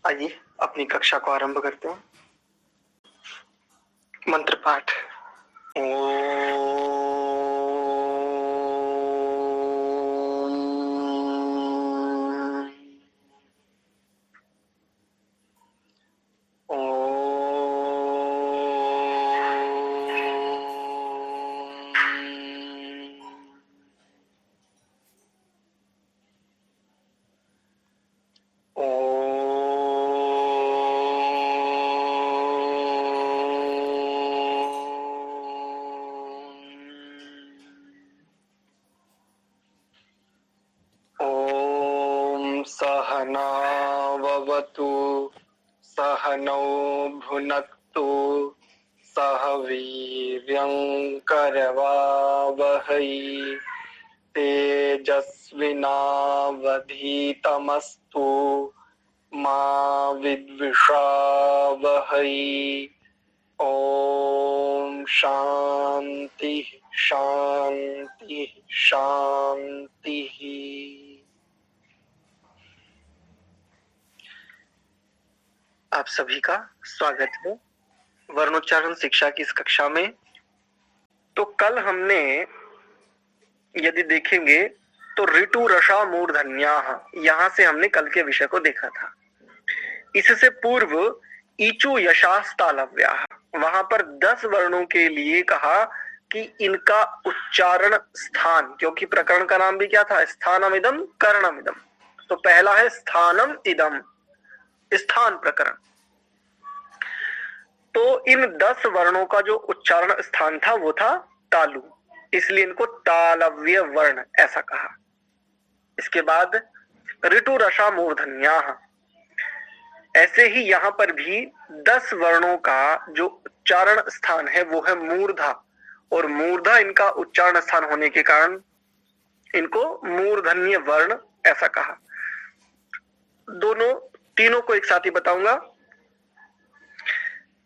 आइए अपनी कक्षा को आरंभ करते हैं। मंत्र पाठ। सहनावतु सहनौ भुनक्तु सह वीर्यं करवावहै तेजस्विनावधीतमस्तु मा विद्विषावहै। ओम शांति शांति शांति। आप सभी का स्वागत है वर्णोच्चारण शिक्षा की इस कक्षा में। तो कल हमने यदि देखेंगे तो ऋतु रसा मूर्धन्याः, यहां से हमने कल के विषय को देखा था। इससे पूर्व ईचु यशास तालव्याः, वहां पर 10 वर्णों के लिए कहा कि इनका उच्चारण स्थान, क्योंकि प्रकरण का नाम भी क्या था, स्थानम इदम कर्णम इदम। तो पहला है स्थानम इदम, स्थान प्रकरण। तो इन 10 वर्णों का जो उच्चारण स्थान था वो था तालु, इसलिए इनको तालव्य वर्ण ऐसा कहा। इसके बाद ऋतु रसा मूर्धन्याः, ऐसे ही यहां पर भी 10 वर्णों का जो उच्चारण स्थान है वो है मूर्धा, और मूर्धा इनका उच्चारण स्थान होने के कारण इनको मूर्धन्य वर्ण ऐसा कहा। तीनों को एक साथ ही बताऊंगा।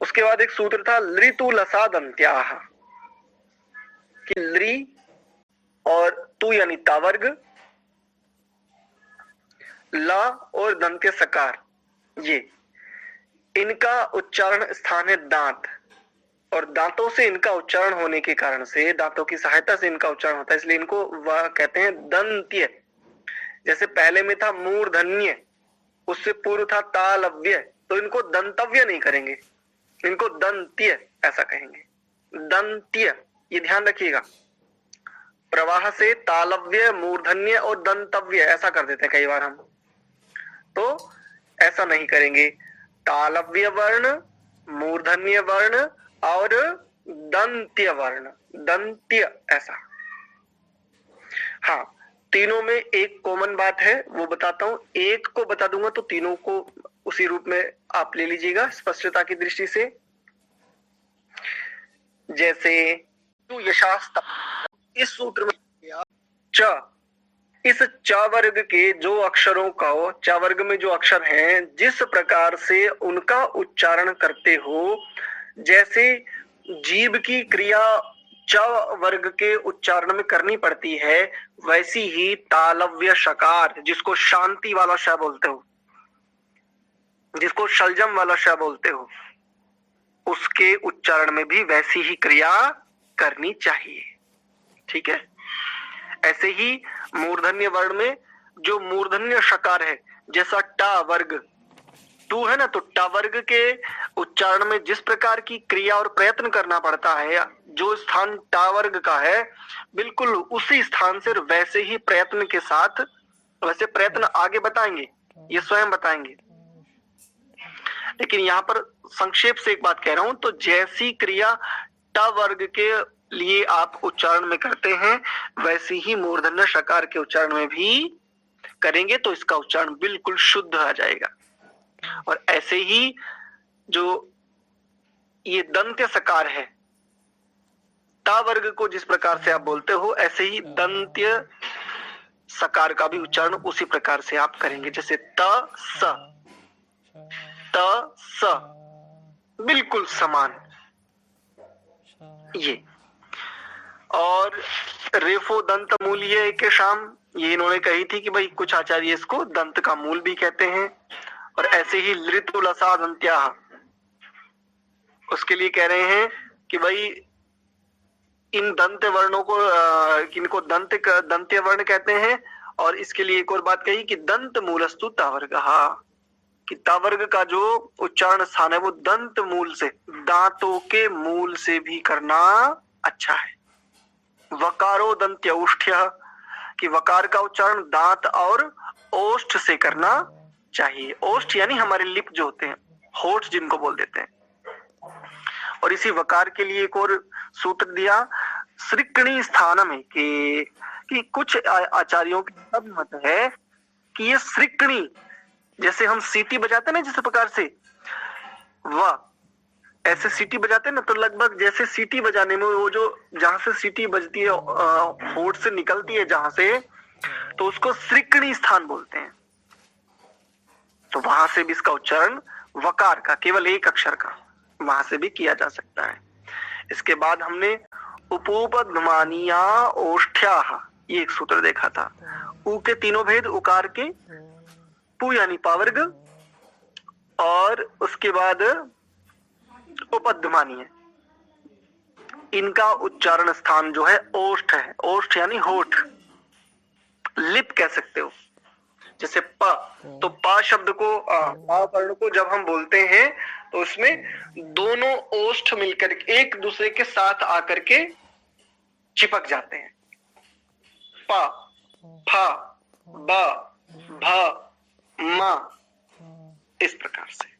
उसके बाद एक सूत्र था लृतु लसादंत्याः, कि लृ और तु यानी तावर्ग, ला और दंत्य सकार, ये इनका उच्चारण स्थान है दांत, और दांतों से इनका उच्चारण होने के कारण से, दांतों की सहायता से इनका उच्चारण होता है, इसलिए इनको वह कहते हैं दंत्य। जैसे पहले में था मूर्धन्य, उससे पूर्व था तालव्य, तो इनको दंतव्य नहीं करेंगे, इनको दंत्य ऐसा कहेंगे। दंत्य, ये ध्यान रखिएगा। प्रवाह से तालव्य, मूर्धन्य और दंतव्य ऐसा कर देते हैं कई बार हम, तो ऐसा नहीं करेंगे। तालव्य वर्ण, मूर्धन्य वर्ण और दंत्य वर्ण, दंत्य ऐसा। हाँ, तीनों में एक कॉमन बात है, वो बताता हूं। एक को बता दूंगा तो तीनों को उसी रूप में आप ले लीजिएगा स्पष्टता की दृष्टि से। जैसे तू यशास्ता, इस सूत्र में च, इस च वर्ग के जो अक्षरों का, च वर्ग में जो अक्षर हैं, जिस प्रकार से उनका उच्चारण करते हो, जैसे जीभ की क्रिया च वर्ग के उच्चारण में करनी पड़ती है, वैसी ही तालव्य शकार, जिसको शांति वाला श बोलते हो, जिसको शलजम वाला श बोलते हो, उसके उच्चारण में भी वैसी ही क्रिया करनी चाहिए। ठीक है। ऐसे ही मूर्धन्य वर्ण में जो मूर्धन्य शकार है, जैसा टा वर्ग, तू है ना, तो टा वर्ग के उच्चारण में जिस प्रकार की क्रिया और प्रयत्न करना पड़ता है, जो स्थान टा वर्ग का है, बिल्कुल उसी स्थान से वैसे ही प्रयत्न के साथ, वैसे प्रयत्न आगे बताएंगे, ये स्वयं बताएंगे, लेकिन यहाँ पर संक्षेप से एक बात कह रहा हूं। तो जैसी क्रिया ट वर्ग के लिए आप उच्चारण में करते हैं, वैसी ही मूर्धन्य शकार के उच्चारण में भी करेंगे, तो इसका उच्चारण बिल्कुल शुद्ध आ जाएगा। और ऐसे ही जो ये दंत्य सकार है, ता वर्ग को जिस प्रकार से आप बोलते हो, ऐसे ही दंत्य सकार का भी उच्चारण उसी प्रकार से आप करेंगे। जैसे त स, त स, बिल्कुल समान ये। और रेफो दंत मूल्य के शाम, ये इन्होंने कही थी कि भाई कुछ आचार्य इसको दंत का मूल भी कहते हैं, और ऐसे ही लृतुलसादंत्या, उसके लिए कह रहे हैं कि भाई इन दंत वर्णों को इनको दंत्य वर्ण कहते हैं। और इसके लिए एक और बात कही कि दंत मूलस्तु तावर्गः, कि तावर्ग का जो उच्चारण स्थान है वो दंत मूल से, दांतों के मूल से भी करना अच्छा है। वकारो दंत्य औष्ठ्य, कि वकार का उच्चारण दांत और ओष्ठ से करना चाहिए। ओष्ठ यानी हमारे लिप जो होते हैं, होठ जिनको बोल देते हैं। और इसी वकार के लिए एक और सूत्र दिया श्रीकणी स्थान में, कि कुछ आचार्यों का मत है कि ये श्रीकणी, जैसे हम सीटी बजाते हैं ना जिस प्रकार से, वह ऐसे सीटी बजाते हैं ना, तो लगभग जैसे सीटी बजाने में वो जो जहां से सीटी बजती है होठ से निकलती है जहां से, तो उसको श्रीकणी स्थान बोलते हैं। तो वहां से भी इसका उच्चारण वकार का, केवल एक अक्षर का, वहां से भी किया जा सकता है। इसके बाद हमने उपोपध्मानीया ओष्ठ्याः, ये एक सूत्र देखा था। उ के तीनों भेद, उकार के, पु यानी पावर्ग, और उसके बाद उपध्मानी है। इनका उच्चारण स्थान जो है ओष्ठ है। ओष्ठ यानी होठ, लिप कह सकते हो। जैसे प, तो पा शब्द को, पा वर्ण को जब हम बोलते हैं तो उसमें दोनों ओष्ठ मिलकर एक दूसरे के साथ आकर के चिपक जाते हैं। पा, फा, बा, भा, मा, इस प्रकार से।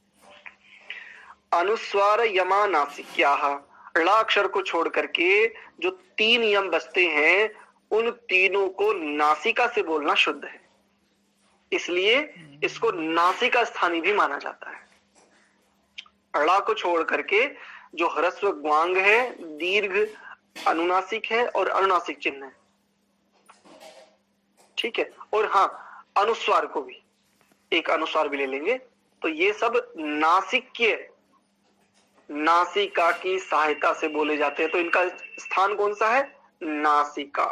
अनुस्वार यमा नासिक्याः, ळ अक्षर को छोड़ करके जो 3 यम बचते हैं उन तीनों को नासिका से बोलना शुद्ध है, इसलिए इसको नासिका स्थानी भी माना जाता है। ळ को छोड़ करके जो ह्रस्व ग्वांग है, दीर्घ अनुनासिक है और अनुनासिक चिन्ह है, ठीक है। और हाँ, अनुस्वार को भी, एक अनुस्वार भी ले लेंगे, तो ये सब नासिक्य, नासिका की सहायता से बोले जाते हैं। तो इनका स्थान कौन सा है? नासिका।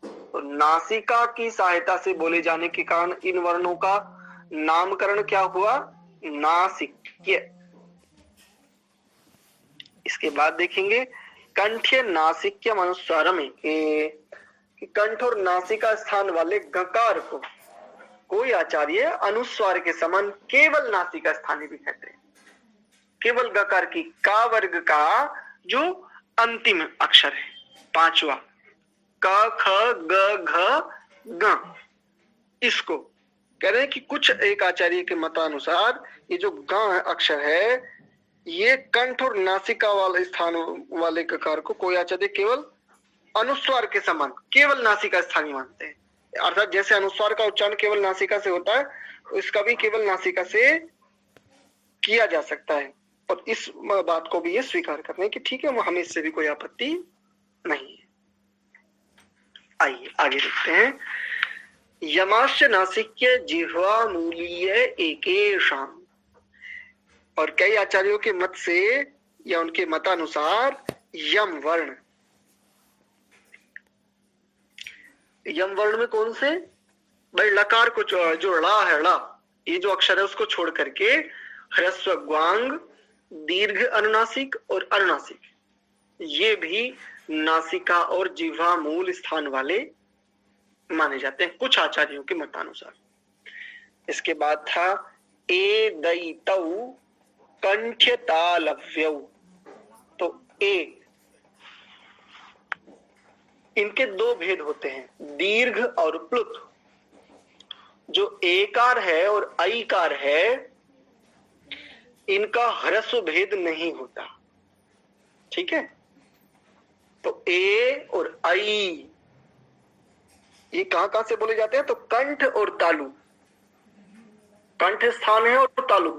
तो नासिका की सहायता से बोले जाने के कारण इन वर्णों का नामकरण क्या हुआ? नासिक्य। इसके बाद देखेंगे कंठ्य नासिक्यम अनुस्वारम, कि कंठ और नासिका स्थान वाले गकार को कोई आचार्य अनुस्वार के समान केवल नासिका स्थानी भी कहते हैं। केवल गकार की का वर्ग का जो अंतिम अक्षर है, 5वां, क ख ग घ ग, इसको कह रहे हैं कि कुछ एक आचार्य के मतानुसार ये जो ग अक्षर है ये कंठ और नासिका वाले स्थान वाले गकार को कोई आचार्य केवल अनुस्वार के समान केवल नासिका स्थानी मानते हैं। अर्थात जैसे अनुस्वार का उच्चारण केवल नासिका से होता है, इसका भी केवल नासिका से किया जा सकता है। और इस बात को भी ये स्वीकार करते हैं कि ठीक है, हमें इससे भी कोई आपत्ति नहीं है। आइए आगे देखते हैं। यमाश्च नासिक्य जिह्वा मूलीय एकेषाम, और कई आचार्यों के मत से या उनके मतानुसार यम वर्ण, यम वर्ण में कौन से? भाई लकार को जो ला है, ला, ये जो अक्षर है उसको छोड़ करके ह्रस्व ग्वांग, दीर्घ अनुनासिक और अनुनासिक, ये भी नासिका और जिह्वा मूल स्थान वाले माने जाते हैं कुछ आचार्यों के मतानुसार। इसके बाद था ए दैतौ कंठ्यतालव्यौ, तो ए, इनके 2 भेद होते हैं, दीर्घ और प्लुत। जो एकार है और ऐकार है इनका ह्रस्व भेद नहीं होता, ठीक है। तो ए और ऐ ये कहां से बोले जाते हैं? तो कंठ और तालु, कंठ स्थान है और तालु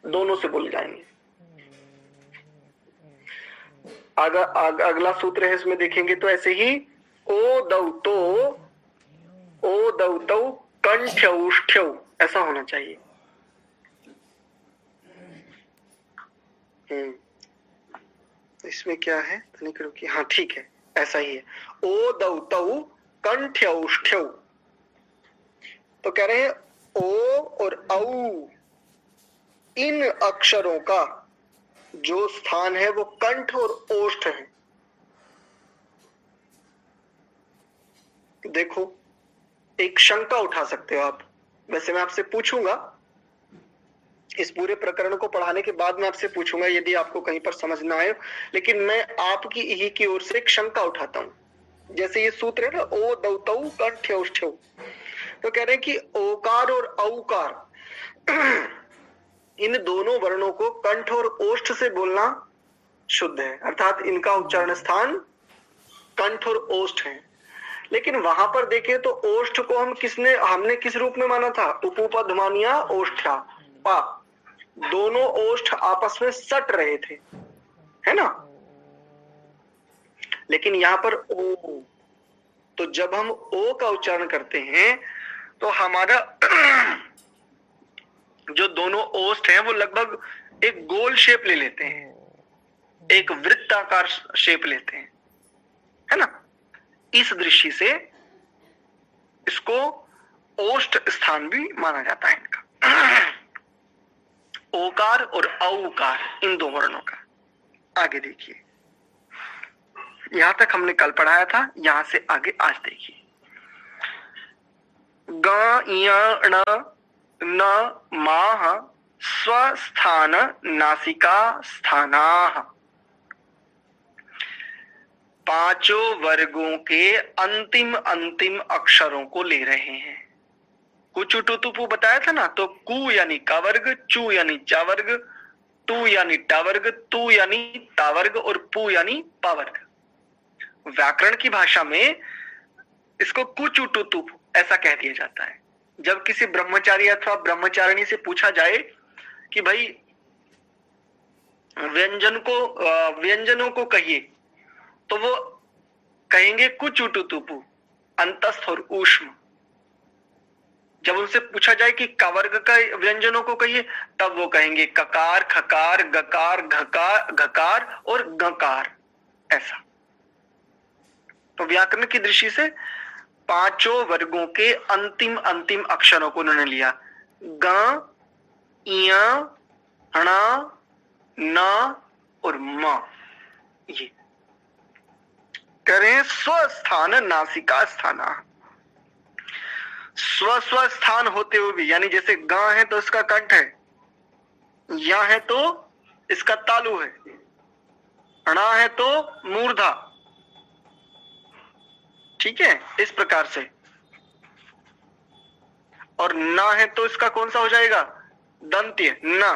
दोनों से बोले जाएंगे। अगला सूत्र है, इसमें देखेंगे तो ऐसे ही ओ दौतो कंठ्यौष्ठ्यौ, ऐसा होना चाहिए। इसमें क्या है? तनिक रुकिए, हाँ ठीक है, ऐसा ही है। ओ दौतौ कंठ्यौष्ठ्यौ, तो कह रहे हैं ओ और औ इन अक्षरों का जो स्थान है वो कंठ और ओष्ठ है। देखो, एक शंका उठा सकते हो आप। वैसे मैं आपसे पूछूंगा, इस पूरे प्रकरण को पढ़ाने के बाद मैं आपसे पूछूंगा यदि आपको कहीं पर समझ ना आए, लेकिन मैं आपकी ही की ओर से एक शंका उठाता हूं। जैसे ये सूत्र है ना, ओ दौतौ कंठ औष्ठ्यौ, तो कह रहे हैं कि ओकार और औकार इन दोनों वर्णों को कंठ और ओष्ठ से बोलना शुद्ध है, अर्थात इनका उच्चारण स्थान कंठ और ओष्ठ है। लेकिन वहां पर देखें तो ओष्ठ को हमने किस रूप में माना था? उपपधमानिया ओष्ठा पा, दोनों ओष्ठ आपस में सट रहे थे, है ना। लेकिन यहां पर ओ, तो जब हम ओ का उच्चारण करते हैं तो हमारा जो दोनों ओष्ठ हैं वो लगभग एक गोल शेप ले लेते हैं, एक वृत्ताकार शेप लेते हैं, है ना। इस दृष्टि से इसको ओष्ठ स्थान भी माना जाता है इनका, ओकार और औकार इन दो वर्णों का। आगे देखिए, यहां तक हमने कल पढ़ाया था, यहां से आगे आज देखिए। ग य ण न माह स्वस्थान नासिका स्थानाः, पांचों वर्गों के अंतिम अंतिम अक्षरों को ले रहे हैं। कुचु टू तुपु बताया था ना, तो कु यानी का वर्ग, चू यानी चा वर्ग, टू यानी टा वर्ग, तू यानी ता वर्ग और पू यानी पा वर्ग। व्याकरण की भाषा में इसको कुचु टू तुपु ऐसा कह दिया जाता है। जब किसी ब्रह्मचारी अथवा ब्रह्मचारिणी से पूछा जाए कि भाई व्यंजनों को कहिए, तो वो कहेंगे कुचु टू तुपु, अंतस्थ और ऊष्म। जब उनसे पूछा जाए कि कवर्ग का व्यंजनों को कहिए, तब वो कहेंगे ककार, खकार, गकार, घकार, घकार और गकार, ऐसा। तो व्याकरण की दृष्टि से पांचों वर्गों के अंतिम अंतिम अक्षरों को उन्होंने लिया, ग, य, ण, न और म। ये करें स्वस्थान नासिका स्थाना, स्व स्थान होते हुए भी, यानी जैसे ग है तो इसका कंठ है, या है तो इसका तालु है, णा है तो मूर्धा, ठीक है, इस प्रकार से। और न है तो इसका कौन सा हो जाएगा? दंत्य न,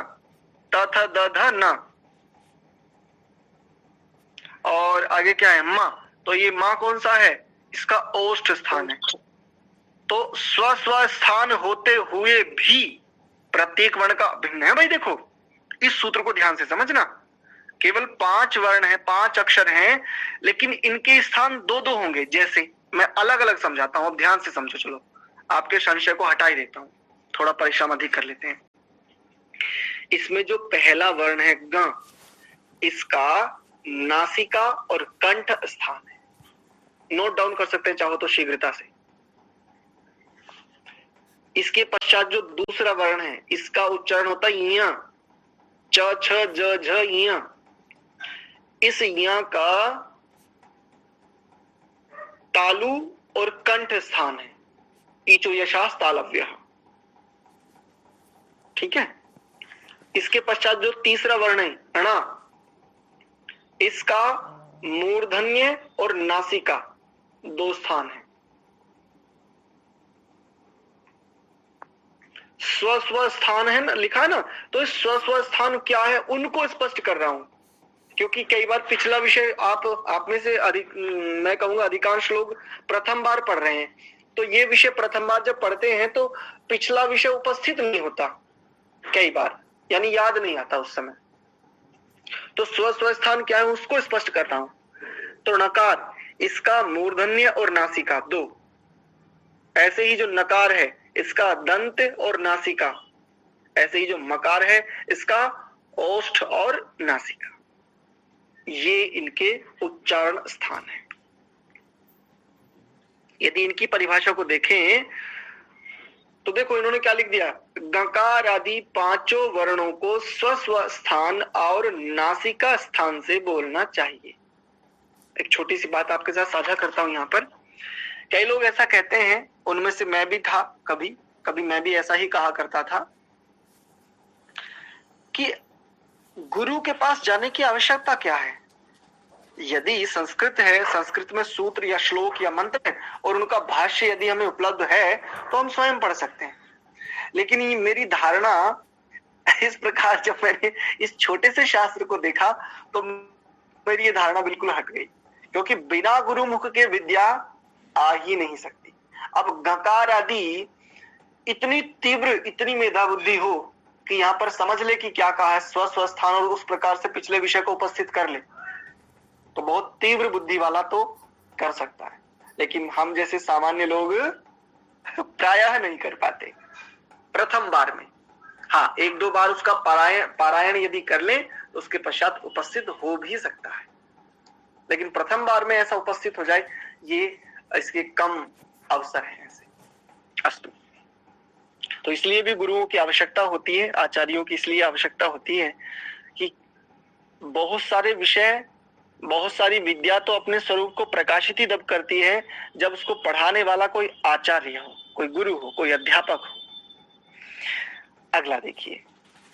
तथा दध न। और आगे क्या है? मां, तो ये मां कौन सा है? इसका ओष्ठ स्थान है। तो स्व स्थान होते हुए भी प्रत्येक वर्ण का भिन्न है। भाई देखो, इस सूत्र को ध्यान से समझना। केवल 5 वर्ण है, 5 अक्षर हैं, लेकिन इनके स्थान दो दो होंगे। जैसे मैं अलग अलग समझाता हूं, अब ध्यान से समझो। चलो, आपके संशय को हटा ही देता हूं, थोड़ा परिश्रम अधिक कर लेते हैं। इसमें जो पहला वर्ण है ग, इसका नासिका और कंठ स्थान है। नोट डाउन कर सकते हैं चाहो तो शीघ्रता से। इसके पश्चात जो दूसरा वर्ण है, इसका उच्चारण होता है य, च छ ज झ य। इस य का तालु और कंठ स्थान है, ईचो यशास तालव्य, ठीक है। इसके पश्चात जो तीसरा वर्ण है णा, इसका मूर्धन्य और नासिका 2 स्थान है। स्व स्थान है ना, लिखा है ना, तो इस स्व स्थान क्या है उनको स्पष्ट कर रहा हूं, क्योंकि कई बार पिछला विषय आप में से मैं कहूंगा अधिकांश लोग प्रथम बार पढ़ रहे हैं। तो ये विषय प्रथम बार जब पढ़ते हैं तो पिछला विषय उपस्थित नहीं होता कई बार, यानी याद नहीं आता उस समय। तो स्व स्थान क्या है उसको स्पष्ट कर रहा हूं। तो नकार, इसका मूर्धन्य और नासिका 2। ऐसे ही जो नकार है, इसका दंत और नासिका। ऐसे ही जो मकार है, इसका ओष्ठ और नासिका। ये इनके उच्चारण स्थान है। यदि इनकी परिभाषा को देखें तो देखो इन्होंने क्या लिख दिया, गकार आदि पांचों वर्णों को स्व स्थान और नासिका स्थान से बोलना चाहिए। एक छोटी सी बात आपके साथ साझा करता हूं यहाँ पर। कई लोग ऐसा कहते हैं, उनमें से मैं भी था, कभी कभी मैं भी ऐसा ही कहा करता था कि गुरु के पास जाने की आवश्यकता क्या है। यदि संस्कृत है, संस्कृत में सूत्र या श्लोक या मंत्र है और उनका भाष्य यदि हमें उपलब्ध है तो हम स्वयं पढ़ सकते हैं। लेकिन ये मेरी धारणा इस प्रकार, जब मैंने इस छोटे से शास्त्र को देखा तो मेरी ये धारणा बिल्कुल हट गई, क्योंकि बिना गुरुमुख के विद्या आ ही नहीं सकती। अब गकार आदि इतनी तीव्र, इतनी मेधा बुद्धि हो कि यहाँ पर समझ ले कि क्या कहा है, स्व स्थान, और उस प्रकार से पिछले विषय को उपस्थित कर ले, तो बहुत तीव्र बुद्धि वाला तो कर सकता है। लेकिन हम जैसे सामान्य लोग प्रायः नहीं कर पाते प्रथम बार में। हाँ, एक दो बार उसका पारायण यदि कर ले तो उसके पश्चात उपस्थित हो भी सकता है, लेकिन प्रथम बार में ऐसा उपस्थित हो जाए, ये इसके कम अवसर है ऐसे। अस्तु, तो इसलिए भी गुरुओं की आवश्यकता होती है, आचार्यों की इसलिए आवश्यकता होती है कि बहुत सारे विषय, बहुत सारी विद्या तो अपने स्वरूप को प्रकाशित ही तब करती है जब उसको पढ़ाने वाला कोई आचार्य हो, कोई गुरु हो, कोई अध्यापक हो। अगला देखिए,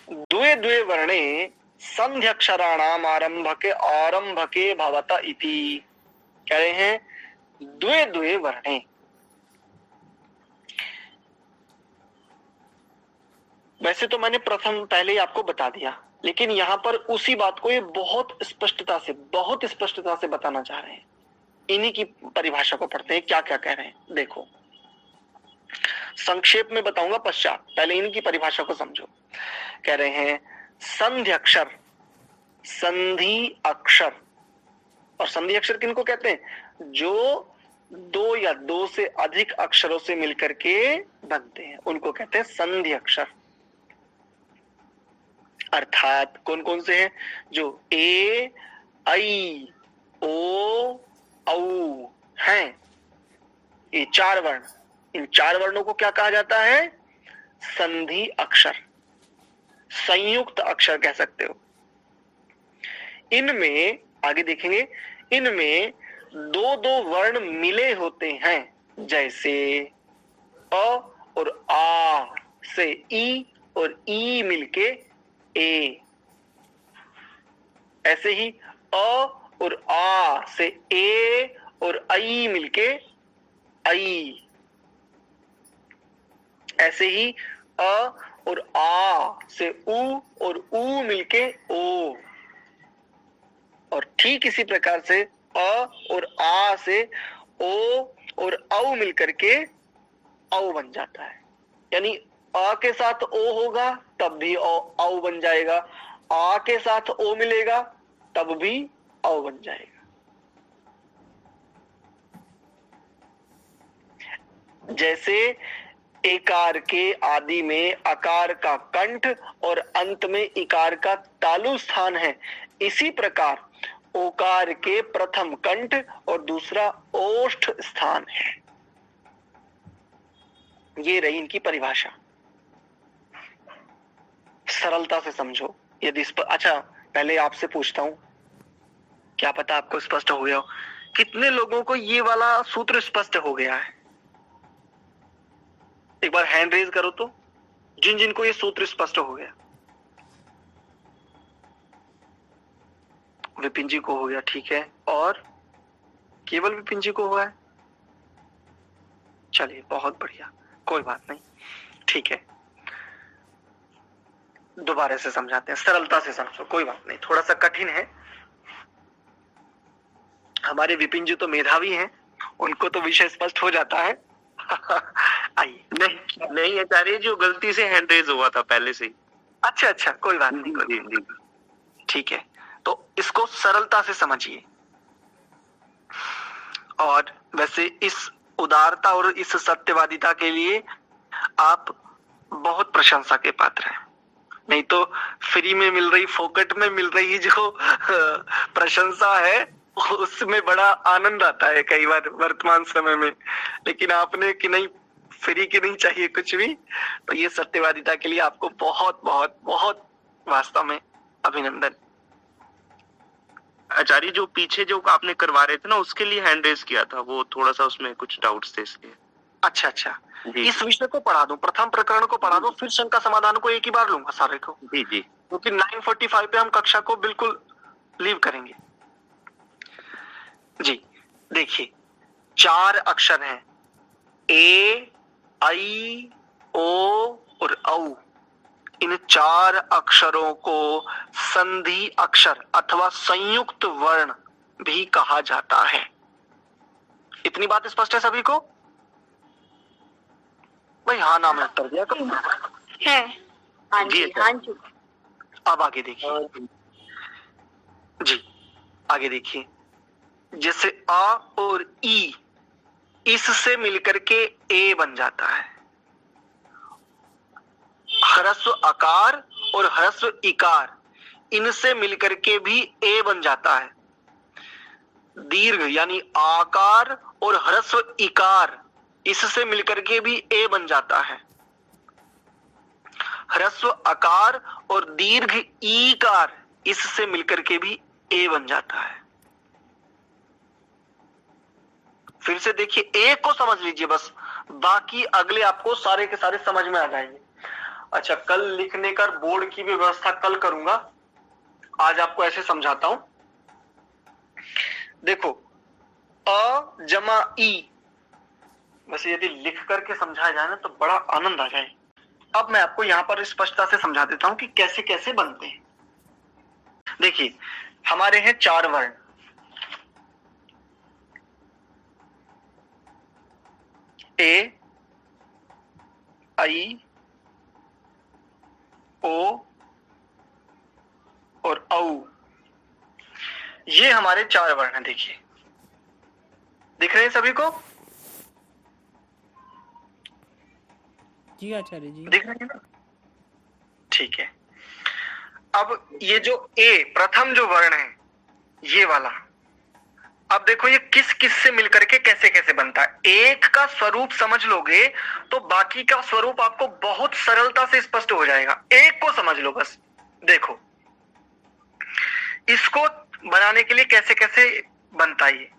द्वे द्वे वर्णे संध्यक्षराणाम आरंभके भवत इति। कह रहे हैं द्वे द्वे वर्णे। वैसे तो मैंने प्रथम पहले ही आपको बता दिया, लेकिन यहां पर उसी बात को ये बहुत स्पष्टता से बताना चाह रहे हैं। इन्हीं की परिभाषा को पढ़ते हैं, क्या क्या कह रहे हैं। देखो, संक्षेप में बताऊंगा पश्चात, पहले इनकी परिभाषा को समझो। कह रहे हैं संधि अक्षर, संधि अक्षर, और संधि अक्षर किनको कहते हैं, जो दो या दो से अधिक अक्षरों से मिलकर के बनते हैं, उनको कहते हैं संधि अक्षर। अर्थात कौन कौन से हैं, जो ए, आई, ओ, औ हैं, ये चार वर्ण, इन चार वर्णों को क्या कहा जाता है, संधि अक्षर, संयुक्त अक्षर कह सकते हो। इनमें आगे देखेंगे, इनमें दो दो वर्ण मिले होते हैं, जैसे अ और आ से ई और ई मिलके ए, ऐसे ही अ और आ से ए और आई मिलके आई, ऐसे ही अ और आ से उ और उ मिलके ओ, और ठीक इसी प्रकार से अ और आ से ओ और औ मिलकर के औ बन जाता है। यानी अ के साथ ओ होगा तब भी औ बन जाएगा, आ के साथ ओ मिलेगा तब भी औ बन जाएगा। जैसे एकार के आदि में अकार का कंठ और अंत में इकार का तालु स्थान है, इसी प्रकार ओकार के प्रथम कंठ और दूसरा ओष्ठ स्थान है। ये रही इनकी परिभाषा, सरलता से समझो। यदि अच्छा, पहले आपसे पूछता हूं, क्या पता आपको स्पष्ट हो गया हो, कितने लोगों को ये वाला सूत्र स्पष्ट हो गया है? एक बार हैंड रेज करो तो, जिन जिनको ये सूत्र स्पष्ट हो गया। विपिन जी को हो गया, ठीक है, और केवल विपिन जी को हुआ है? चलिए बहुत बढ़िया, कोई बात नहीं, ठीक है, दोबारा से समझाते हैं, सरलता से समझो, कोई बात नहीं, थोड़ा सा कठिन है। हमारे विपिन जी तो मेधावी हैं, उनको तो विषय स्पष्ट हो जाता है। आइए। नहीं आचार्य, जो गलती से हैंड रेज हुआ था पहले से ही। अच्छा अच्छा, कोई बात नहीं, कोई बात नहीं, ठीक है। तो इसको सरलता से समझिए, और वैसे इस उदारता और इस सत्यवादिता के लिए आप बहुत प्रशंसा के पात्र हैं। नहीं तो फ्री में मिल रही, फोकट में मिल रही जो प्रशंसा है, उसमें बड़ा आनंद आता है कई बार वर्तमान समय में, लेकिन आपने कि नहीं फ्री की नहीं चाहिए कुछ भी। तो ये सत्यवादिता के लिए आपको बहुत बहुत बहुत वास्तव में अभिनंदन। आचार्य जो पीछे जो आपने करवा रहे थे ना, उसके लिए हैंड रेज किया था, वो थोड़ा सा उसमें कुछ डाउट्स थे इसलिए। अच्छा अच्छा, जी इस विषय को पढ़ा दूं, प्रथम प्रकरण को पढ़ा दूं, फिर शंका समाधान को एक ही बार लूंगा सारे को, जी जी क्योंकि 9:45 पे हम कक्षा को बिल्कुल लीव करेंगे। जी देखिए, 4 अक्षर हैं, ए, आई, ओ और औ। इन 4 अक्षरों को संधि अक्षर अथवा संयुक्त वर्ण भी कहा जाता है। इतनी बात स्पष्ट है सभी को? भाई हाँ ना में उत्तर दिया करो। है। हाँ जी, जी, हाँ जी। अब आगे देखिए जी, आगे देखिए, जैसे आ और ई, इससे मिलकर के ए बन जाता है। ह्रस्व आकार और ह्रस्व इकार, इनसे मिलकर के भी ए बन जाता है। दीर्घ यानी आकार और ह्रस्व इकार, इससे मिलकर के भी ए बन जाता है। ह्रस्व आकार और दीर्घ ईकार, इससे मिलकर के भी ए बन जाता है। फिर से देखिए, एक को समझ लीजिए बस, बाकी अगले आपको सारे के सारे समझ में आ जाएंगे। अच्छा, कल लिखने का बोर्ड की भी व्यवस्था कल करूंगा, आज आपको ऐसे समझाता हूं। देखो, अ जमा ई, बस यदि लिख करके समझाया जाए ना तो बड़ा आनंद आ जाए। अब मैं आपको यहां पर स्पष्टता से समझा देता हूं कि कैसे कैसे बनते हैं। देखिए, हमारे हैं 4 वर्ण, ए, आई, ओ और औ। ये हमारे 4 वर्ण हैं। देखिए, दिख रहे हैं सभी को? जी आचार्य जी। दिख रहे हैं ना? ठीक है। अब ये जो ए प्रथम जो वर्ण है, ये वाला, अब देखो ये किस किस से मिलकर के कैसे कैसे बनता है। एक का स्वरूप समझ लोगे तो बाकी का स्वरूप आपको बहुत सरलता से स्पष्ट हो जाएगा। एक को समझ लो बस। देखो, इसको बनाने के लिए कैसे कैसे बनता है, ये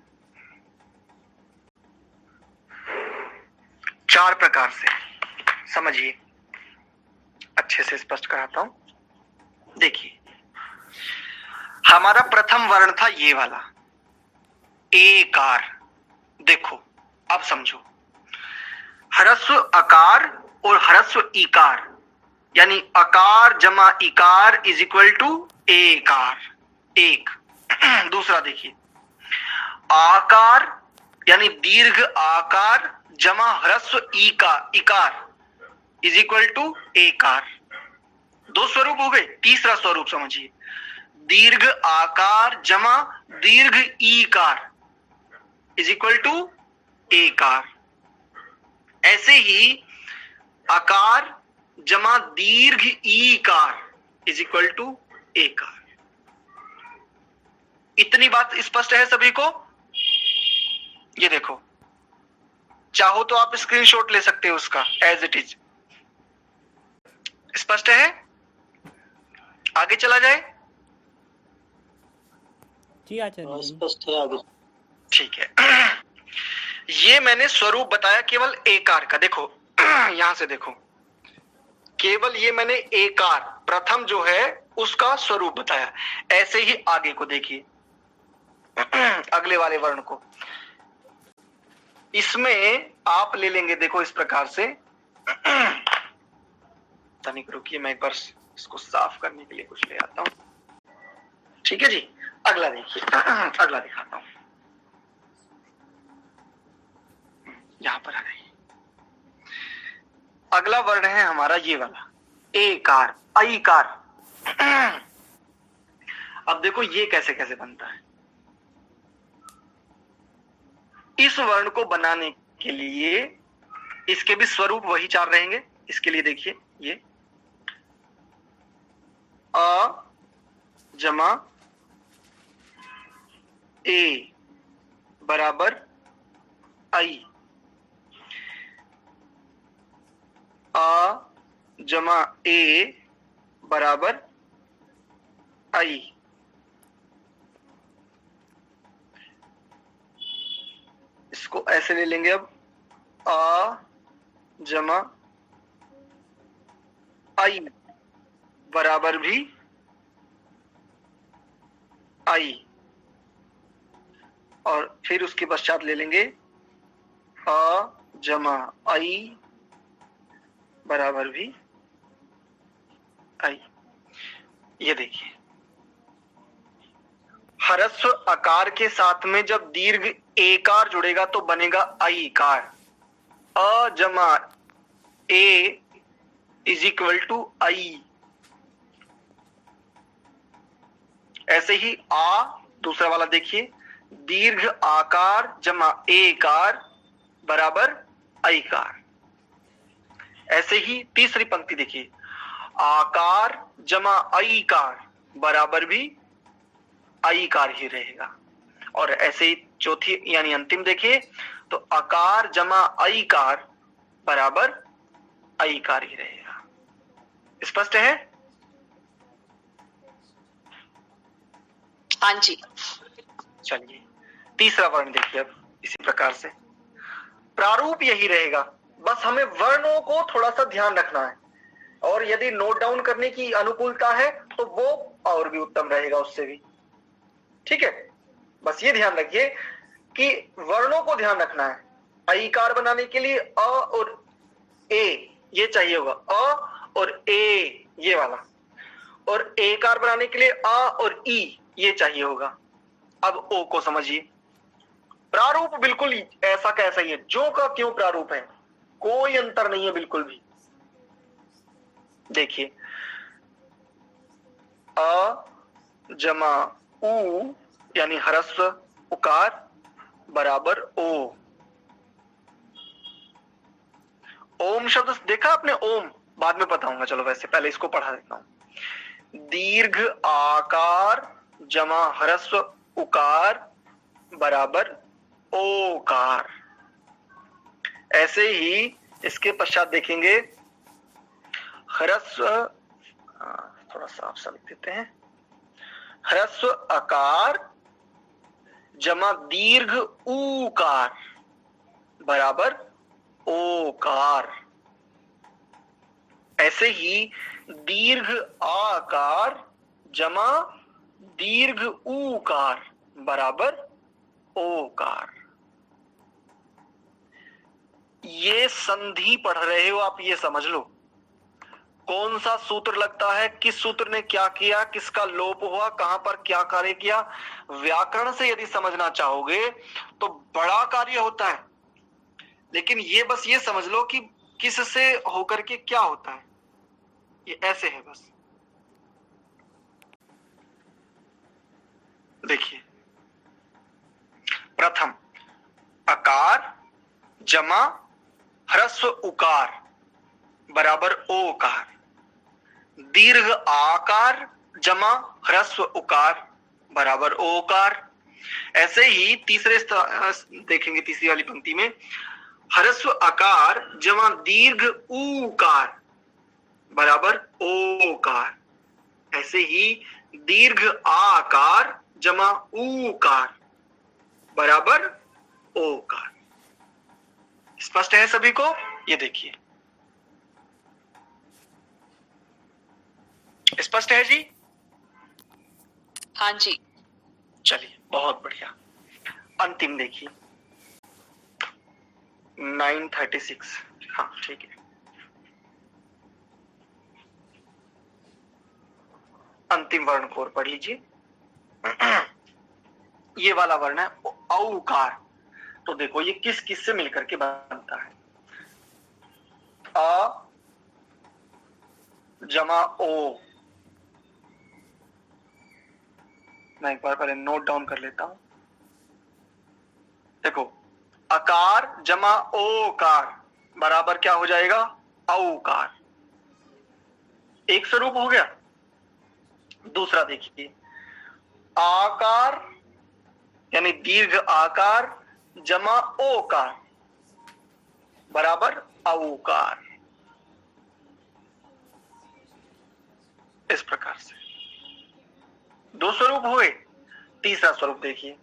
4 प्रकार से समझिए, अच्छे से स्पष्ट कराता हूं। देखिए, हमारा प्रथम वर्ण था ये वाला एकार। देखो, अब समझो, ह्रस्व अकार और ह्रस्व इकार, यानी अकार जमा इकार इज इक्वल टू एकार, एक। दूसरा देखिए, आकार यानी दीर्घ आकार जमा ह्रस्व इकार इज इक्वल टू एकार। 2 स्वरूप हो गए। तीसरा स्वरूप समझिए, दीर्घ आकार जमा दीर्घ ईकार इज इक्वल टू एकार। ऐसे ही आकार जमा दीर्घ ईकार इज इक्वल टू एकार। इतनी बात स्पष्ट है सभी को? ये देखो, चाहो तो आप स्क्रीनशॉट ले सकते हो उसका एज इट इज। स्पष्ट है? आगे चला जाए? जी आचार्य जी। स्पष्ट है, आगे। ठीक है। ये मैंने स्वरूप बताया केवल एकार का। देखो, यहां से देखो, केवल ये मैंने एकार प्रथम जो है उसका स्वरूप बताया। ऐसे ही आगे को देखिए, अगले वाले वर्ण को, इसमें आप ले लेंगे। देखो, इस प्रकार से, तनिक रुकिए, मैं एक बार इसको साफ करने के लिए कुछ ले आता हूं। ठीक है जी, अगला देखिए, अगला दिखाता हूं। यहां पर आ गई। अगला वर्ण है हमारा ये वाला एकार, ऐकार। अब देखो ये कैसे कैसे बनता है। इस वर्ण को बनाने के लिए इसके भी स्वरूप वही 4 रहेंगे। इसके लिए देखिए, ये अ जमा ए बराबर आई। जमा ए बराबर आई। इसको ऐसे ले लेंगे अब, आ जमा आई बराबर भी आई, और फिर उसके पश्चात ले लेंगे आ जमा आई बराबर भी आई। ये देखिए, ह्रस्व आकार के साथ में जब दीर्घ एकार जुड़ेगा तो बनेगा आई कार। अ जमा ए इज इक्वल टू आई। ऐसे ही आ, दूसरा वाला देखिए, दीर्घ आकार जमा ए कार बराबर आई कार। ऐसे ही तीसरी पंक्ति देखिए, आकार जमा आई कार बराबर भी आई कार ही रहेगा। और ऐसे ही चौथी यानी अंतिम देखिए, तो आकार जमा आई कार बराबर आई कार ही रहेगा। स्पष्ट है? हाँ जी। चलिए तीसरा वर्ण देखिए अब इसी प्रकार से। प्रारूप यही रहेगा, बस हमें वर्णों को थोड़ा सा ध्यान रखना है, और यदि नोट डाउन करने की अनुकूलता है तो वो और भी उत्तम रहेगा उससे भी। ठीक है, बस ये ध्यान रखिए कि वर्णों को ध्यान रखना है। अईकार बनाने के लिए अ और ए ये चाहिए होगा, अ और ए ये वाला, और एकार बनाने के लिए अ और ई ये चाहिए होगा। अब ओ को समझिए, प्रारूप बिल्कुल ऐसा कैसा ही है, जो का त्यों प्रारूप है, कोई अंतर नहीं है बिल्कुल भी। देखिए, अ जमा उ यानी ह्रस्व उकार बराबर ओ। ओम शब्द देखा आपने? ओम बाद में बताऊंगा, चलो वैसे पहले इसको पढ़ा देता हूं। दीर्घ आकार जमा ह्रस्व उकार बराबर ओकार। ऐसे ही इसके पश्चात देखेंगे, ह्रस्व, थोड़ा सा आप लिख देते हैं, ह्रस्व आकार जमा दीर्घ ऊकार बराबर ओकार। ऐसे ही दीर्घ आकार जमा दीर्घ ऊकार बराबर ओकार। ये संधि पढ़ रहे हो आप, ये समझ लो कौन सा सूत्र लगता है, किस सूत्र ने क्या किया, किसका लोप हुआ, कहां पर क्या कार्य किया। व्याकरण से यदि समझना चाहोगे तो बड़ा कार्य होता है, लेकिन ये बस ये समझ लो कि किससे होकर के क्या होता है, ये ऐसे है बस। देखिए, प्रथम अकार जमा ह्रस्व उकार बराबर ओकार, दीर्घ आकार जमा ह्रस्व उकार बराबर ओकार। ऐसे ही तीसरे देखेंगे, तीसरी वाली पंक्ति में ह्रस्व आकार जमा दीर्घ ऊकार बराबर ओकार। ऐसे ही दीर्घ आकार जमा ऊकार बराबर ओकार। स्पष्ट है सभी को? ये देखिए, स्पष्ट है जी? हाँ जी। चलिए बहुत बढ़िया। अंतिम देखिए 936। हाँ ठीक है, अंतिम वर्ण को और पढ़ लीजिए। ये वाला वर्ण है औकार। तो देखो ये किस किस से मिलकर के बनता है। अ जमा ओ, मैं एक बार पहले नोट डाउन कर लेता हूं। देखो, अकार जमा ओकार बराबर क्या हो जाएगा? औकार। एक स्वरूप हो गया। दूसरा देखिए, आकार यानी दीर्घ आकार जमा ओकार बराबर औकार। इस प्रकार से 2 स्वरूप हुए। तीसरा स्वरूप देखिए,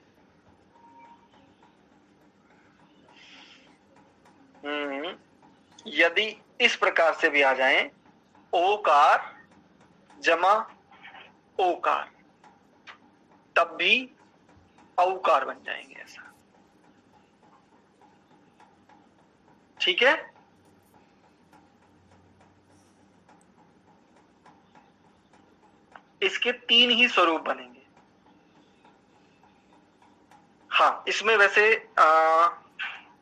यदि इस प्रकार से भी आ जाएं, ओकार जमा ओकार, तब भी औकार बन जाएंगे ऐसा। ठीक है, इसके 3 ही स्वरूप बनेंगे। हाँ, इसमें वैसे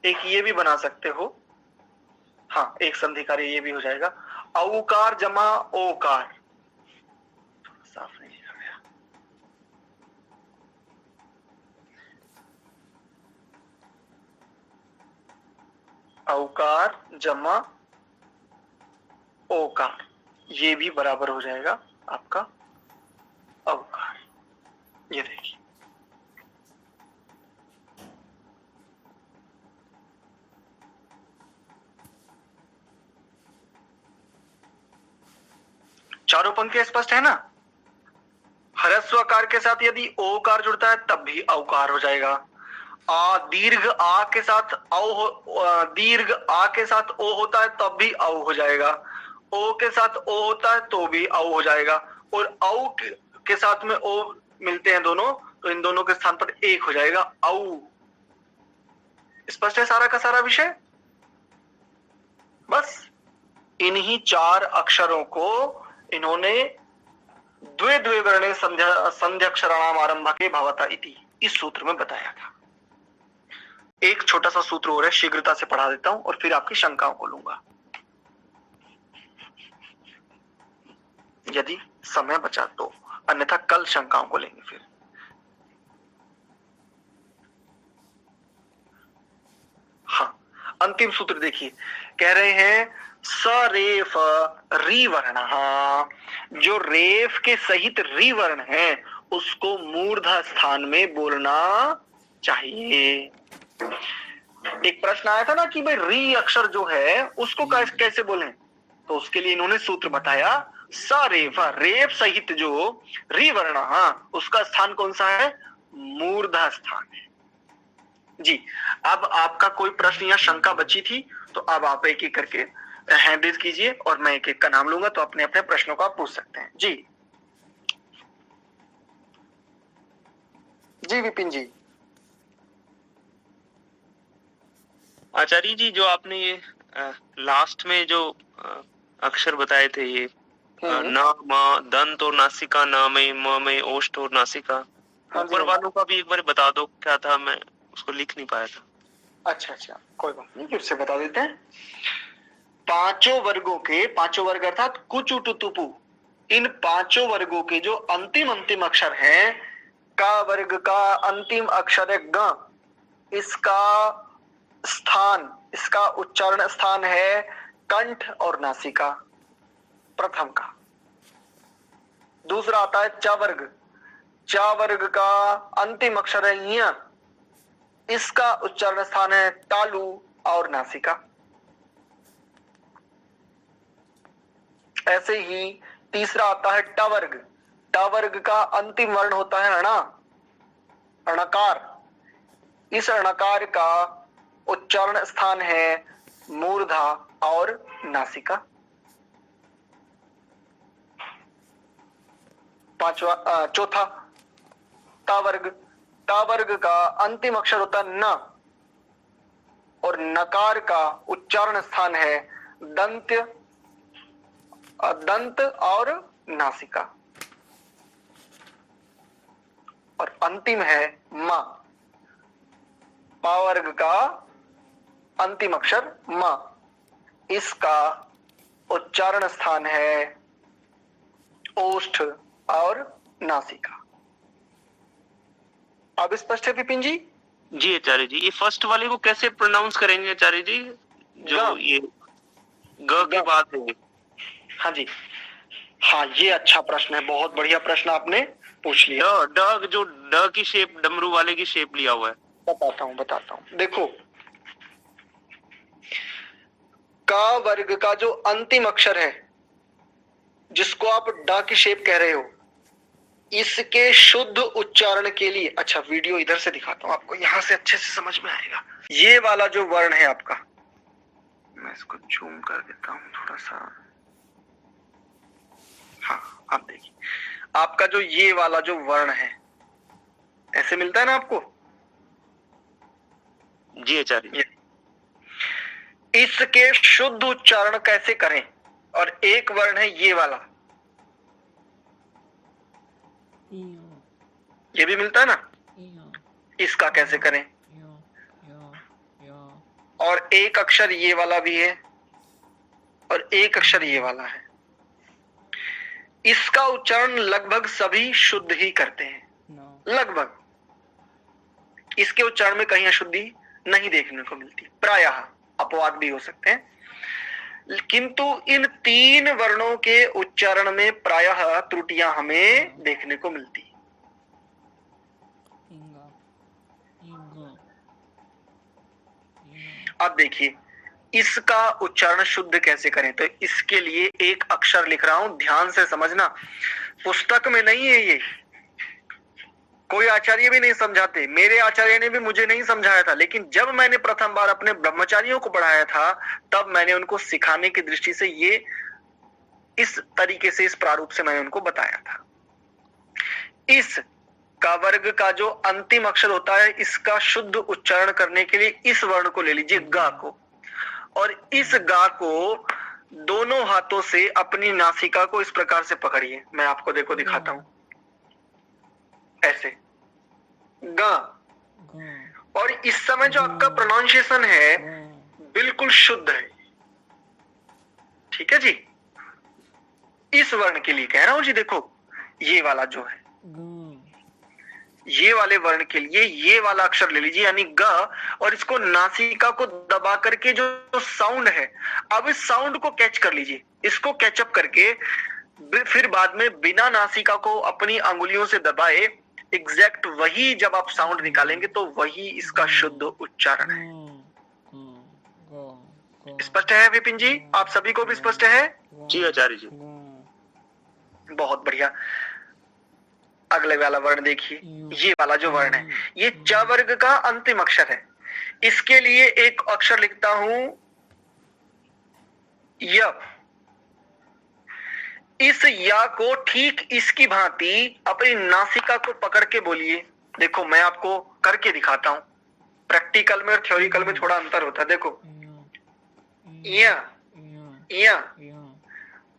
एक ये भी बना सकते हो। हाँ, एक संधि कार्य ये भी हो जाएगा, औकार जमा ओकार। साफ नहीं लिखा गया। औकार जमा ओकार, ये भी बराबर हो जाएगा आपका औकार। ये देखिए, चारों पंक्ति स्पष्ट है ना। ह्रस्वकार के साथ यदि ओकार जुड़ता है तब भी औकार हो जाएगा। दीर्घ आ के साथ दीर्घ आ के साथ ओ होता है तब भी औ हो जाएगा। ओ के साथ ओ होता है तो भी औ हो जाएगा। और औ के साथ में ओ मिलते हैं दोनों, तो इन दोनों के स्थान पर एक हो जाएगा, औ। स्पष्ट है सारा का सारा विषय। बस इन्हीं 4 अक्षरों को इन्होंने द्वे द्वे वर्णे संध्यक्षराणाम आरंभके भवता इति इस सूत्र में बताया था। एक छोटा सा सूत्र और है, शीघ्रता से पढ़ा देता हूं और फिर आपकी शंकाओं को लूंगा, यदि समय बचा तो, अन्यथा कल शंकाओं को लेंगे फिर। हाँ, अंतिम सूत्र देखिए, कह रहे हैं सरेफ री वर्ण, जो रेफ के सहित री वर्ण है उसको मूर्धा स्थान में बोलना चाहिए। एक प्रश्न आया था ना कि भाई री अक्षर जो है उसको कैसे बोलें, तो उसके लिए इन्होंने सूत्र बताया, सरेफ, रेफ सहित जो री वर्ण, उसका स्थान कौन सा है, मूर्धा स्थान है। जी, अब आपका कोई प्रश्न या शंका बची थी तो अब आप एक एक करके हैंड रेज कीजिए और मैं एक एक का नाम लूंगा, तो अपने अपने प्रश्नों को आप पूछ सकते हैं। जी जी विपिन जी। आचार्य जी, जो आपने ये लास्ट में जो अक्षर बताए थे, ये न, म, दंत और नासिका, न में, म में ओष्ठ और नासिका, ऊपर वालों का भी एक बार बता दो, क्या था, मैं उसको लिख नहीं पाया था। अच्छा, कोई बात नहीं, फिर से बता देते हैं। पांचों वर्गों के, पांचों वर्ग अर्थात कुचु टु तुपु, इन पांचों वर्गों के जो अंतिम अक्षर हैं, का वर्ग का अंतिम अक्षर है ग, इसका स्थान, इसका उच्चारण स्थान है कंठ और नासिका, प्रथम का। दूसरा आता है च वर्ग, च वर्ग का अंतिम अक्षर है य, इसका उच्चारण स्थान है तालु और नासिका। ऐसे ही तीसरा आता है ट वर्ग, ट वर्ग का अंतिम वर्ण होता है अणा, अणकार, इस अणकार का उच्चारण स्थान है मूर्धा और नासिका। पांचवा, चौथा ता वर्ग, ता वर्ग का अंतिम अक्षर होता है न, और नकार का उच्चारण स्थान है दंत और नासिका। और अंतिम है म, पा वर्ग का अंतिम अक्षर म, इसका उच्चारण स्थान है ओष्ठ और नासिका। अब स्पष्ट है विपिन जी? जी आचार्य जी, ये फर्स्ट वाले को कैसे प्रोनाउंस करेंगे आचार्य जी, जो ये ग के बाद है? हाँ जी, हाँ, ये अच्छा प्रश्न है, बहुत बढ़िया प्रश्न आपने पूछ लिया। ड, जो ड की शेप, डमरू वाले की शेप लिया हुआ है। बताता हूं, देखो, का वर्ग का जो अंतिम अक्षर है, जिसको आप ड की शेप कह रहे हो, इसके शुद्ध उच्चारण के लिए, अच्छा वीडियो इधर से दिखाता हूं आपको, यहां से अच्छे से समझ में आएगा। ये वाला जो वर्ण है आपका, मैं इसको जूम कर देता हूं थोड़ा सा, हाँ आप देखिए, आपका जो ये वाला जो वर्ण है, ऐसे मिलता है ना आपको? जी आचार्य जी। इसके शुद्ध उच्चारण कैसे करें? और एक वर्ण है ये वाला, ये भी मिलता है ना, इसका कैसे करें? और एक अक्षर ये वाला भी है और एक अक्षर ये वाला है, इसका उच्चारण लगभग सभी शुद्ध ही करते हैं, लगभग। इसके उच्चारण में कहीं अशुद्धि नहीं देखने को मिलती, प्रायः अपवाद भी हो सकते हैं, किंतु इन तीन वर्णों के उच्चारण में प्रायः त्रुटियां हमें देखने को मिलती। अब देखिए इसका उच्चारण शुद्ध कैसे करें, तो इसके लिए एक अक्षर लिख रहा हूं, ध्यान से समझना, पुस्तक में नहीं है ये, कोई आचार्य भी नहीं समझाते, मेरे आचार्य ने भी मुझे नहीं समझाया था, लेकिन जब मैंने प्रथम बार अपने ब्रह्मचारियों को पढ़ाया था तब मैंने उनको सिखाने की दृष्टि से ये इस तरीके से, इस प्रारूप से मैंने उनको बताया था। इस का वर्ग का जो अंतिम अक्षर होता है, इसका शुद्ध उच्चारण करने के लिए इस वर्ण को ले लीजिए, गा को, और इस गा को दोनों हाथों से अपनी नासिका को इस प्रकार से पकड़िए, मैं आपको देखो दिखाता हूं, ऐसे गा, और इस समय जो आपका प्रोनाउंसिएशन है बिल्कुल शुद्ध है, ठीक है जी। इस वर्ण के लिए कह रहा हूं जी, देखो ये वाला जो है, ये वाले वर्ण के लिए ये वाला अक्षर ले लीजिए, यानी ग, और इसको नासिका को दबा करके जो साउंड है, अब इस साउंड को कैच कर लीजिए, इसको कैचअप करके फिर बाद में बिना नासिका को अपनी अंगुलियों से दबाए, एग्जैक्ट वही जब आप साउंड निकालेंगे तो वही इसका शुद्ध उच्चारण है। स्पष्ट है विपिन जी? आप सभी को भी स्पष्ट है? जी आचार्य जी। बहुत बढ़िया। अगले वाला वर्ण देखिए, ये वाला जो वर्ण है, ये च वर्ग का अंतिम अक्षर है, इसके लिए एक अक्षर लिखता हूं य। इस या को ठीक इसकी भांति अपनी नासिका को पकड़ के बोलिए, देखो मैं आपको करके दिखाता हूं, प्रैक्टिकल में और थ्योरिकल में थोड़ा अंतर होता है, देखो या, या।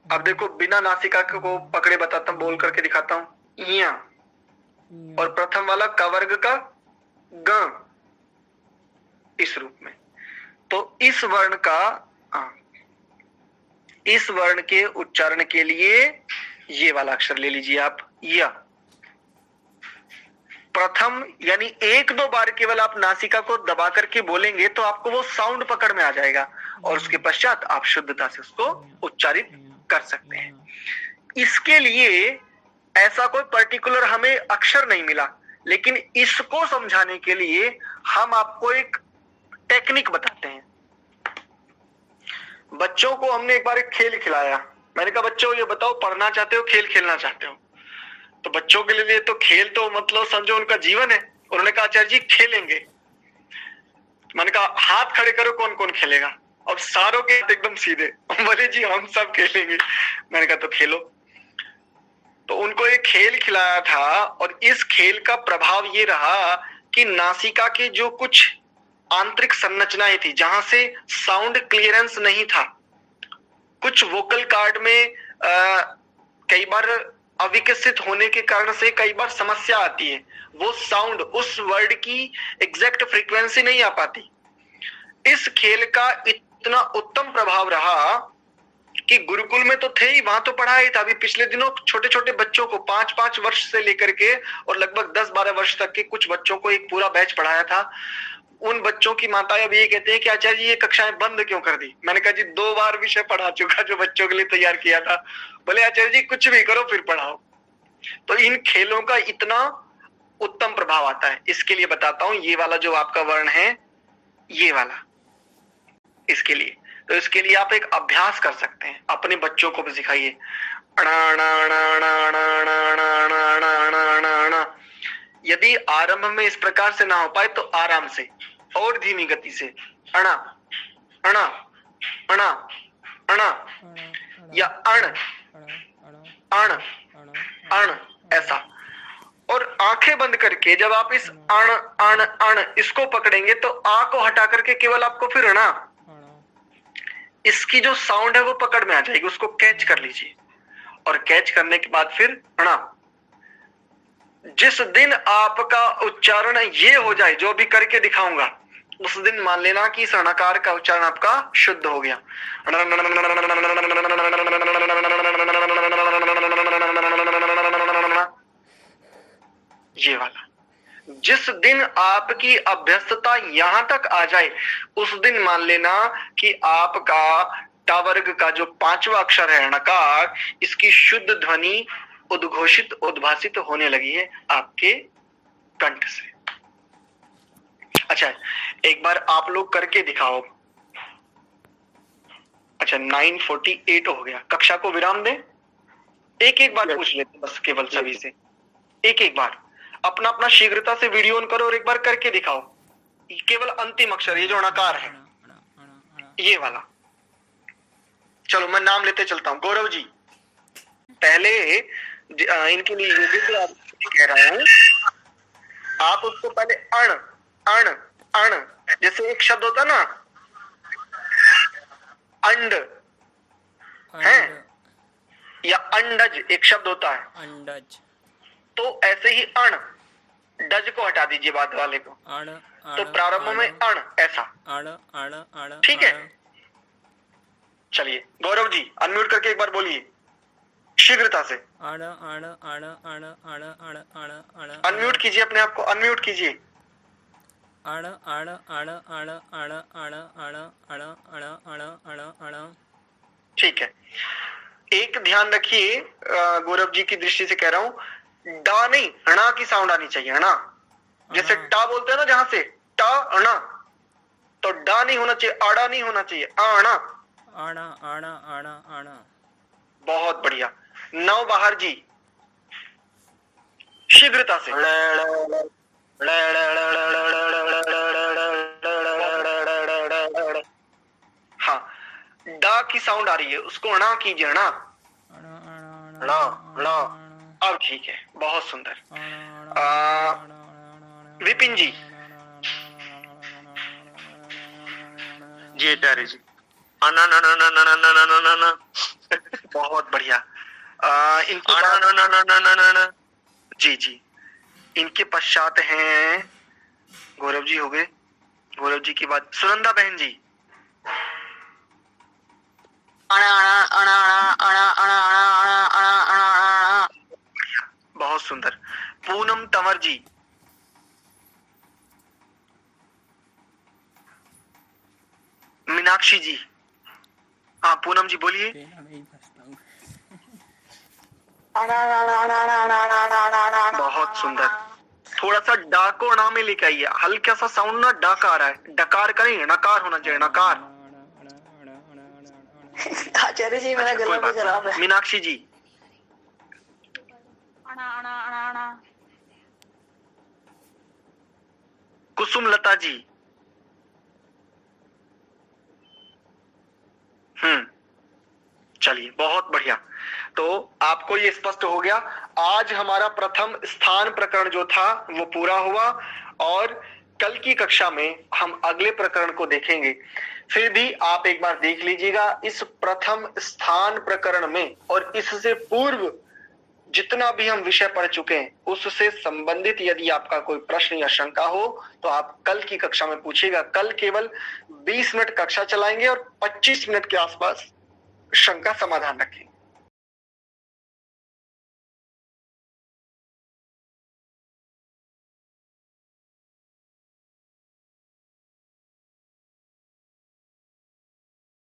अब देखो बिना नासिका को पकड़े बताता हूं, बोल करके दिखाता हूं, या, और प्रथम वाला क वर्ग का ग, इस रूप में। तो इस वर्ण का, इस वर्ण के उच्चारण के लिए ये वाला अक्षर ले लीजिए आप, या। प्रथम यानी एक दो बार केवल आप नासिका को दबा करके बोलेंगे तो आपको वो साउंड पकड़ में आ जाएगा, और उसके पश्चात आप शुद्धता से उसको उच्चारित कर सकते हैं। इसके लिए ऐसा कोई पर्टिकुलर हमें अक्षर नहीं मिला, लेकिन इसको समझाने के लिए हम आपको एक टेक्निक बताते हैं। बच्चों को हमने एक बार एक खेल खिलाया, मैंने कहा बच्चों ये बताओ पढ़ना चाहते हो खेल खेलना चाहते हो? तो बच्चों के लिए तो खेल तो मतलब समझो उनका जीवन है। उन्होंने कहा आचार्य जी खेलेंगे। मैंने कहा हाथ खड़े करो, कौन कौन खेलेगा? और सारों के एकदम सीधे, बोले जी हम सब खेलेंगे। मैंने कहा तो खेलो। तो उनको एक खेल खिलाया था, और इस खेल का प्रभाव ये रहा कि नासिका की जो कुछ आंतरिक संरचनाएं थी, जहां से साउंड क्लियरेंस नहीं था, कुछ वोकल कार्ड में कई बार अविकसित होने के कारण से कई बार समस्या आती है, वो साउंड उस वर्ड की एग्जैक्ट फ्रीक्वेंसी नहीं आ पाती। इस खेल का इतना उत्तम प्रभाव रहा कि गुरुकुल में तो थे ही, वहां तो पढ़ा ही था। अभी पिछले दिनों छोटे छोटे बच्चों को 5-5 वर्ष से लेकर के और लगभग 10-12 वर्ष तक के कुछ बच्चों को एक पूरा बैच पढ़ाया था। उन बच्चों की माताएं अब ये कहते हैं कि आचार्य जी ये कक्षाएं बंद क्यों कर दी? मैंने कहा जी 2 बार विषय पढ़ा चुका जो बच्चों के लिए तैयार किया था। बोले आचार्य जी कुछ भी करो फिर पढ़ाओ। तो इन खेलों का इतना उत्तम प्रभाव आता है। इसके लिए बताता हूं, ये वाला जो आपका वर्ण है, ये वाला, इसके लिए तो इसके लिए आप एक अभ्यास कर सकते हैं, अपने बच्चों को भी सिखाइए। यदि आरंभ में इस प्रकार से ना हो पाए तो आराम से और धीमी गति से अणा अणा अणा अणा या अण अण अण ऐसा। और आंखें बंद करके जब आप इस अण अण अण इसको पकड़ेंगे तो आ को हटा करके केवल आपको फिर अणा, इसकी जो साउंड है वो पकड़ में आ जाएगी, उसको कैच कर लीजिए। और कैच करने के बाद फिर अणा। जिस दिन आपका उच्चारण ये हो जाए, जो भी करके दिखाऊंगा, उस दिन मान लेना कि इस अणकार का उच्चारण आपका शुद्ध हो गया। ये वाला। जिस दिन आपकी अभ्यस्तता यहां तक आ जाए, उस दिन मान लेना कि आपका ट वर्ग का जो 5वां अक्षर है णकार, इसकी शुद्ध ध्वनि उद्घोषित उद्भासित होने लगी है आपके कंठ से। अच्छा, एक बार आप लोग करके दिखाओ। अच्छा, 9:48 हो गया, कक्षा को विराम दें। एक एक बार पूछ लेते बस, केवल सभी से एक एक बार अपना अपना शीघ्रता से वीडियो ऑन करो और एक बार करके दिखाओ। केवल अंतिम अक्षर, ये जो णकार है, ये वाला। चलो मैं नाम लेते चलता हूं। गौरव जी, पहले इनके लिए कह रहा हूं, आप उसको पहले अण अण अण, जैसे एक शब्द होता ना अंड है या अंडज, एक शब्द होता है अंडज, तो ऐसे ही अण, डज को हटा दीजिए बाद वाले को, तो प्रारंभ में अण ऐसा। ठीक है, चलिए गौरव जी अनम्यूट करके एक बार बोलिए शीघ्रता से। अनम्यूट कीजिए अपने आप को, अनम्यूट कीजिए। ठीक है, एक ध्यान रखिए, गौरव जी की दृष्टि से कह रहा हूं, डा नहीं णा की साउंड आनी चाहिए। णा जैसे टा बोलते हैं ना, जहां से टा णा, तो डा नहीं होना चाहिए, आड़ा नहीं होना चाहिए, आना आना आना आना आना। बहुत बढ़िया। नौ बाहर जी, शीघ्रता से। हाँ, डा की साउंड आ रही है, उसको अणा कीजिए, अणा णा णा। अब ठीक है, बहुत सुंदर। विपिन जी। जी आचार्य जी। आना ना ना ना ना ना ना ना ना ना। बहुत बढ़िया। इनके आना ना ना ना ना ना ना। जी जी, इनके पश्चात हैं गौरव जी हो गए। गौरव जी के बाद सुनंदा बहन जी। बहुत सुंदर। पूनम तंवर जी। मीनाक्षी जी। हाँ पूनम जी बोलिए। बहुत सुंदर। थोड़ा सा डा को णा में लेके आइए, हल्का सा साउंड ना डा का आ रहा है, डकार का नहीं, नकार होना चाहिए, नकार। आचार्य जी मेरा गला भी खराब है। मीनाक्षी जी। कुसुम लता जी। चलिए बहुत बढ़िया। तो आपको ये स्पष्ट हो गया। आज हमारा प्रथम स्थान प्रकरण जो था वो पूरा हुआ और कल की कक्षा में हम अगले प्रकरण को देखेंगे। फिर भी आप एक बार देख लीजिएगा इस प्रथम स्थान प्रकरण में, और इससे पूर्व जितना भी हम विषय पढ़ चुके हैं उससे संबंधित यदि आपका कोई प्रश्न या शंका हो तो आप कल की कक्षा में पूछिएगा। कल केवल 20 मिनट कक्षा चलाएंगे और 25 मिनट के आसपास शंका समाधान रखेंगे।